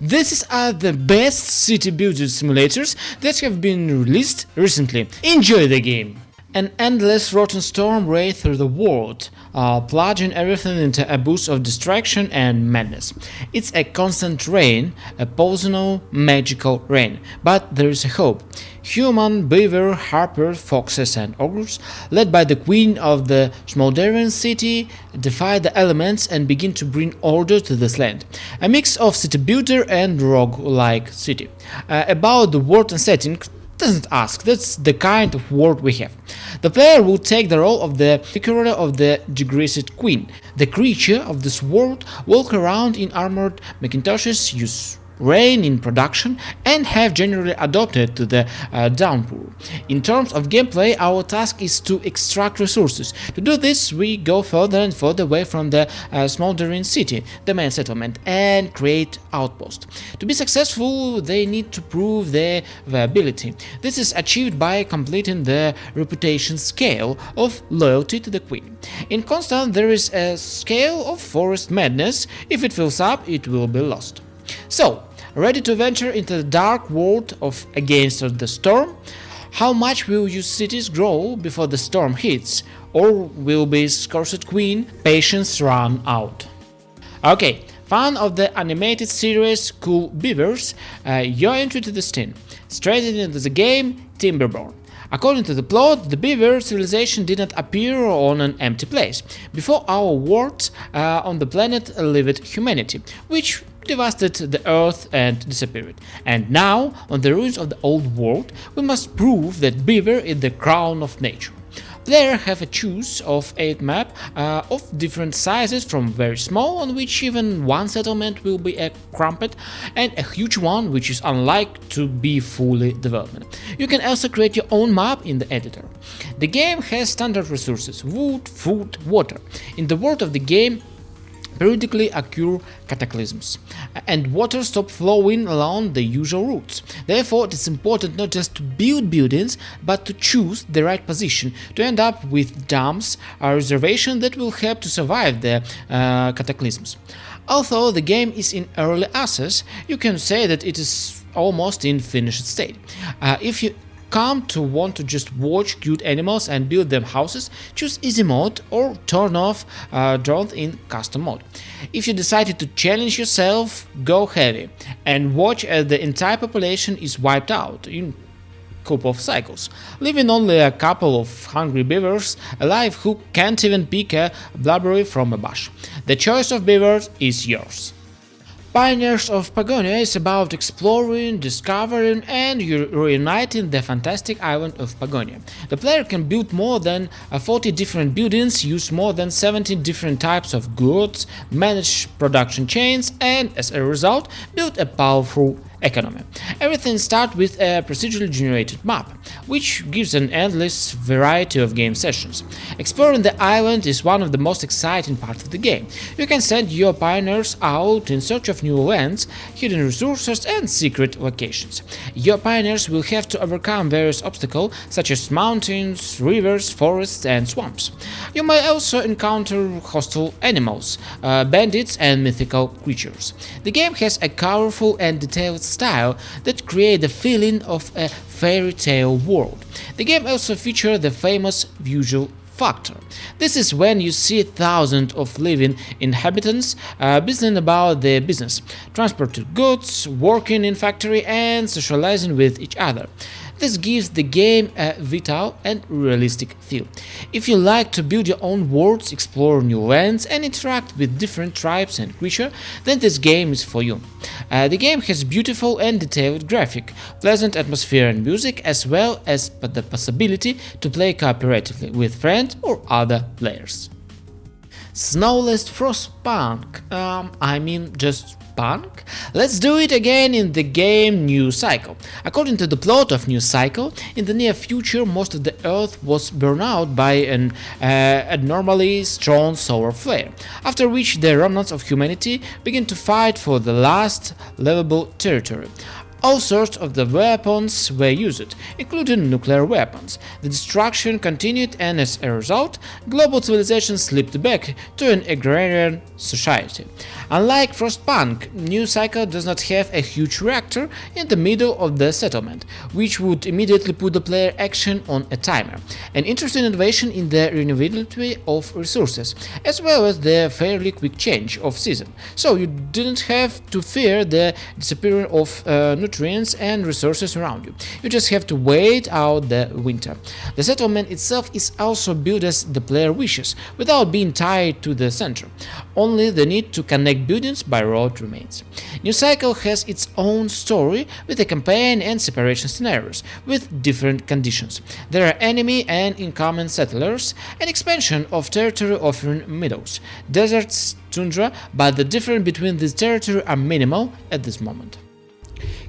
These are the best city building simulators that have been released recently. Enjoy the game! An endless rotten storm raged through the world, plunging everything into a boost of distraction and madness. It's a constant rain, a poisonal, magical rain, but there is a hope. Human, beaver, harper, foxes and ogres, led by the queen of the smoldering city, defy the elements and begin to bring order to this land. A mix of city builder and rogue-like city. About the world and setting, doesn't ask, that's the kind of world we have. The player will take the role of the vicar of the degraded queen. The creature of this world walk around in armored Macintoshes, use rain in production and have generally adopted to the downpour. In terms of gameplay, our task is to extract resources. To do this, we go further and further away from the smoldering city, the main settlement, and create outposts. To be successful, they need to prove their viability. This is achieved by completing the reputation scale of loyalty to the queen. In Constant, there is a scale of forest madness. If it fills up, it will be lost. So, ready to venture into the dark world of Against the Storm? How much will your cities grow before the storm hits? Or will be Cursed Queen patience run out? Okay, fan of the animated series Cool Beavers, you're entry to the scene. Straight into the game, Timberborn. According to the plot, the beaver civilization did not appear on an empty place. Before our world on the planet lived humanity, which devastated the earth and disappeared. And now, on the ruins of the old world, we must prove that beaver is the crown of nature. Players have a choice of 8 maps of different sizes, from very small, on which even one settlement will be a crumpet, and a huge one which is unlikely to be fully developed. You can also create your own map in the editor. The game has standard resources: wood, food, water. In the world of the game, periodically occur cataclysms, and water stops flowing along the usual routes. Therefore, it is important not just to build buildings, but to choose the right position to end up with dams, a reservation that will help to survive the cataclysms. Although the game is in early access, you can say that it is almost in finished state. If you come to want to just watch cute animals and build them houses, choose easy mode or turn off drones in custom mode. If you decided to challenge yourself, go heavy and watch as the entire population is wiped out in a couple of cycles, leaving only a couple of hungry beavers alive who can't even pick a blueberry from a bush. The choice of beavers is yours. Pioneers of Pagonia is about exploring, discovering and reuniting the fantastic island of Pagonia. The player can build more than 40 different buildings, use more than 70 different types of goods, manage production chains and, as a result, build a powerful economy. Everything starts with a procedurally generated map, which gives an endless variety of game sessions. Exploring the island is one of the most exciting parts of the game. You can send your pioneers out in search of new lands, hidden resources and secret locations. Your pioneers will have to overcome various obstacles such as mountains, rivers, forests and swamps. You may also encounter hostile animals, bandits and mythical creatures. The game has a colorful and detailed style that creates the feeling of a fairy tale world. The game also features the famous visual factor. This is when you see thousands of living inhabitants business about their business, transporting goods, working in factory and socializing with each other. This gives the game a vital and realistic feel. If you like to build your own worlds, explore new lands and interact with different tribes and creatures, then this game is for you. The game has beautiful and detailed graphics, pleasant atmosphere and music, as well as the possibility to play cooperatively with friends or other players. Snowless Frostpunk, just punk? Let's do it again in the game New Cycle. According to the plot of New Cycle, in the near future most of the Earth was burned out by an abnormally strong solar flare, after which the remnants of humanity begin to fight for the last livable territory. All sorts of the weapons were used, including nuclear weapons. The destruction continued, and as a result, global civilization slipped back to an agrarian society. Unlike Frostpunk, New Cycle does not have a huge reactor in the middle of the settlement, which would immediately put the player action on a timer. An interesting innovation in the renewability of resources, as well as the fairly quick change of season, so you didn't have to fear the disappearance of nutrients and resources around you. You just have to wait out the winter. The settlement itself is also built as the player wishes, without being tied to the center. Only the need to connect buildings by road remains. New Cycle has its own story with a campaign and separation scenarios, with different conditions. There are enemy and incoming settlers, an expansion of territory offering meadows, deserts, tundra, but the difference between these territories are minimal at this moment.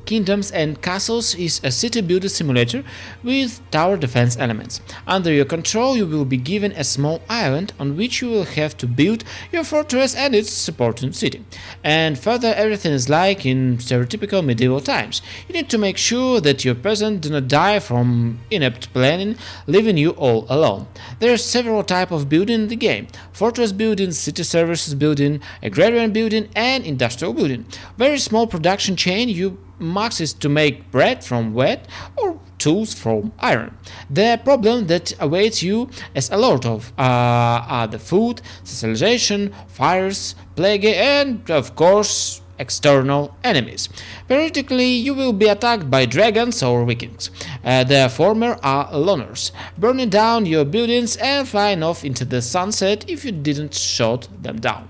Kingdoms and Castles is a city builder simulator with tower defense elements. Under your control, you will be given a small island on which you will have to build your fortress and its supporting city. And further, everything is like in stereotypical medieval times. You need to make sure that your peasants do not die from inept planning, leaving you all alone. There are several types of building in the game: fortress building, city services building, agrarian building, and industrial building. Very small production chain. You max is to make bread from wheat or tools from iron. The problem that awaits you as a lord of are the food, socialization, fires, plague, and of course external enemies. Periodically, you will be attacked by dragons or vikings. The former are loners, burning down your buildings and flying off into the sunset if you didn't shut them down.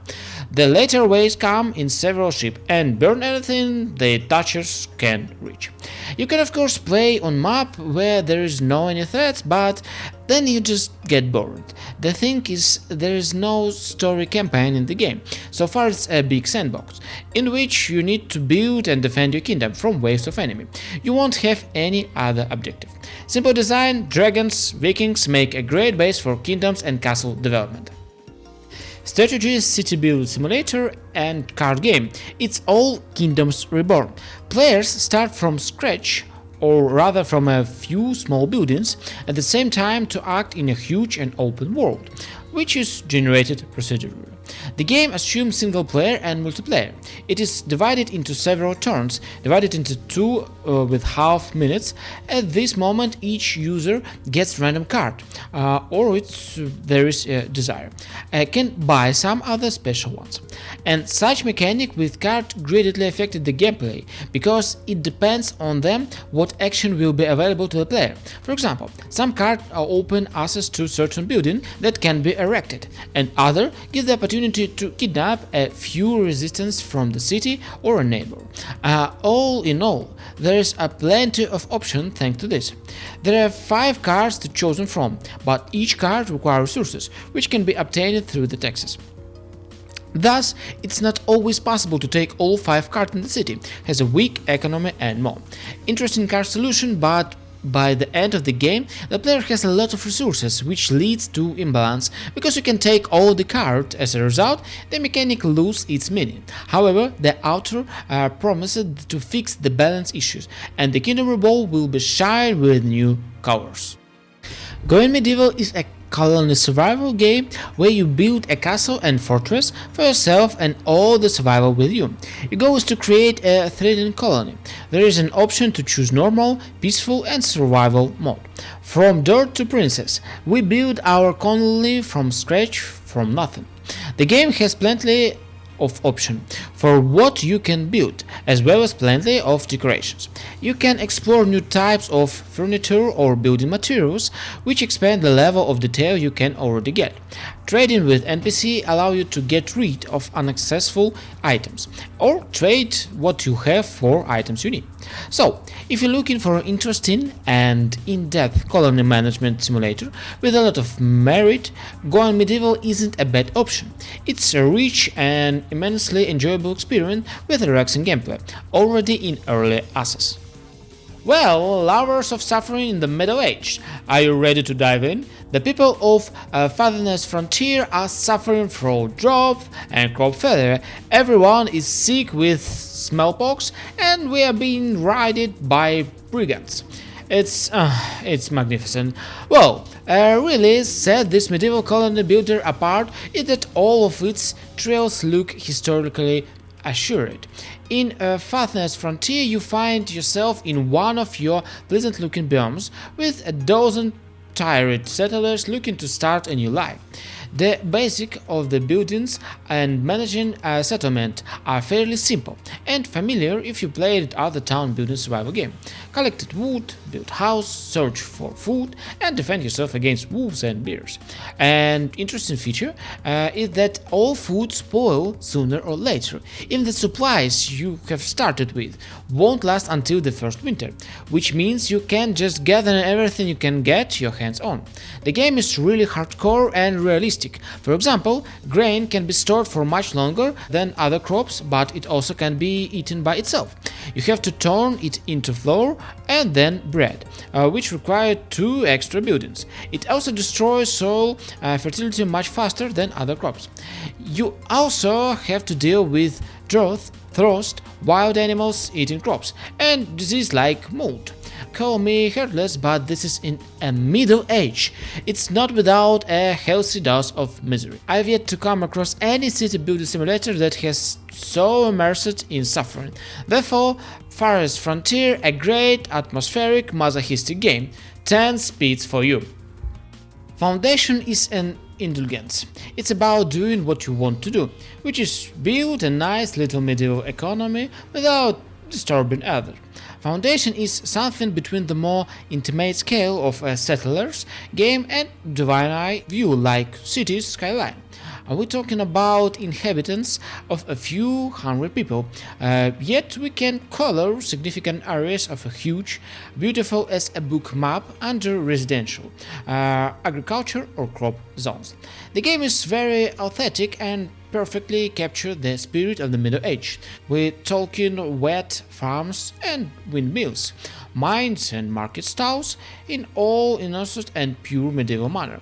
The later waves come in several ships and burn anything the touchers can reach. You can of course play on map where there is no any threats, but then you just get bored. The thing is, there is no story campaign in the game. So far it's a big sandbox, in which you need to build and defend your kingdom from waves of enemy. You won't have any other objective. Simple design, dragons, vikings make a great base for kingdoms and castle development. Strategy, city build simulator, and card game. It's all Kingdoms Reborn. Players start from scratch, or rather from a few small buildings, at the same time to act in a huge and open world, which is generated procedurally. The game assumes single player and multiplayer. It is divided into several turns, divided into two with half minutes. At this moment, each user gets random card, or there is a desire, can buy some other special ones. And such mechanic with card greatly affected the gameplay, because it depends on them what action will be available to the player. For example, some cards open access to certain building that can be erected, and other give the opportunity to kidnap a few resistance from the city or a neighbor. All in all, there is a plenty of options thanks to this. There are 5 cards to choose from, but each card requires resources, which can be obtained through the taxes. Thus, it's not always possible to take all 5 cards in the city, has a weak economy and more. Interesting card solution, but by the end of the game, the player has a lot of resources, which leads to imbalance, because you can take all the cards. As a result, the mechanic loses its meaning. However, the author promised to fix the balance issues, and the Kingdom Reborn will be shined with new colors. Going Medieval is a colony survival game where you build a castle and fortress for yourself and all the survival with you. Your goal is to create a thriving colony. There is an option to choose normal, peaceful and survival mode. From dirt to princess, we build our colony from scratch, from nothing. The game has plenty of options for what you can build, as well as plenty of decorations. You can explore new types of furniture or building materials, which expand the level of detail you can already get. Trading with NPC allow you to get rid of unsuccessful items, or trade what you have for items you need. So, if you're looking for an interesting and in-depth colony management simulator with a lot of merit, Going Medieval isn't a bad option. It's a rich and immensely enjoyable experience with a relaxing gameplay, already in early access. Well, lovers of suffering in the Middle Age, are you ready to dive in? The people of Farthest Frontier are suffering from drought and crop failure. Everyone is sick with smallpox, and we are being raided by brigands. It's magnificent. Well, really set this medieval colony builder apart is that all of its trails look historically assured. In Farthest Frontier, you find yourself in one of your pleasant-looking biomes with a dozen tired settlers looking to start a new life. The basics of the buildings and managing a settlement are fairly simple and familiar if you played other town building survival game. Collect wood, build house, search for food, and defend yourself against wolves and bears. An interesting feature is that all food spoil sooner or later. Even the supplies you have started with won't last until the first winter, which means you can just gather everything you can get your hands on. The game is really hardcore and realistic. For example, grain can be stored for much longer than other crops, but it also can be eaten by itself. You have to turn it into flour and then bread, which require 2 extra buildings. It also destroys soil fertility much faster than other crops. You also have to deal with drought, frost, wild animals eating crops, and disease like mold. Call me heartless, but this is in a middle age. It's not without a healthy dose of misery. I've yet to come across any city building simulator that has so immersed in suffering. Therefore, Farthest Frontier, a great atmospheric masochistic game. 10 speeds for you. Foundation is an indulgence. It's about doing what you want to do, which is build a nice little medieval economy without disturbing others. Foundation is something between the more intimate scale of a settler's game and divine eye view like cities skyline. Are we talking about inhabitants of a few hundred people? Yet we can color significant areas of a huge, beautiful as a book map under residential, agriculture or crop zones. The game is very authentic and perfectly captures the spirit of the Middle Age. We're talking wet farms and windmills, mines and market stalls in all innocent and pure medieval manner.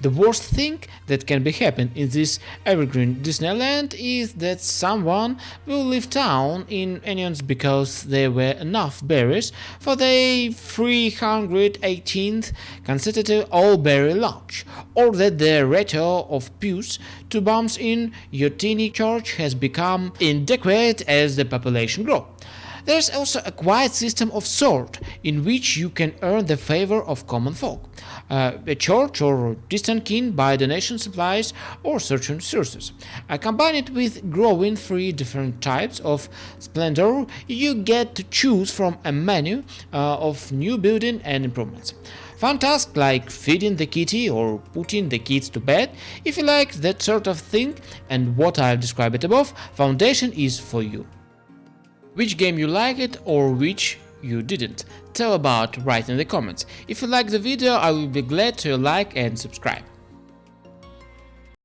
The worst thing that can be happen in this evergreen Disneyland is that someone will leave town in onions because there were enough berries for the 318th consecutive all-berry lunch, or that the ratio of pews to bums in your teeny church has become inadequate as the population grows. There's also a quiet system of sort in which you can earn the favor of common folk, a church or distant kin by donation supplies or certain sources. Combined with growing 3 different types of splendor, you get to choose from a menu of new building and improvements. Fun tasks like feeding the kitty or putting the kids to bed. If you like that sort of thing and what I've described above, Foundation is for you. Which game you liked or which you didn't? Tell about right in the comments. If you liked the video, I will be glad to like and subscribe.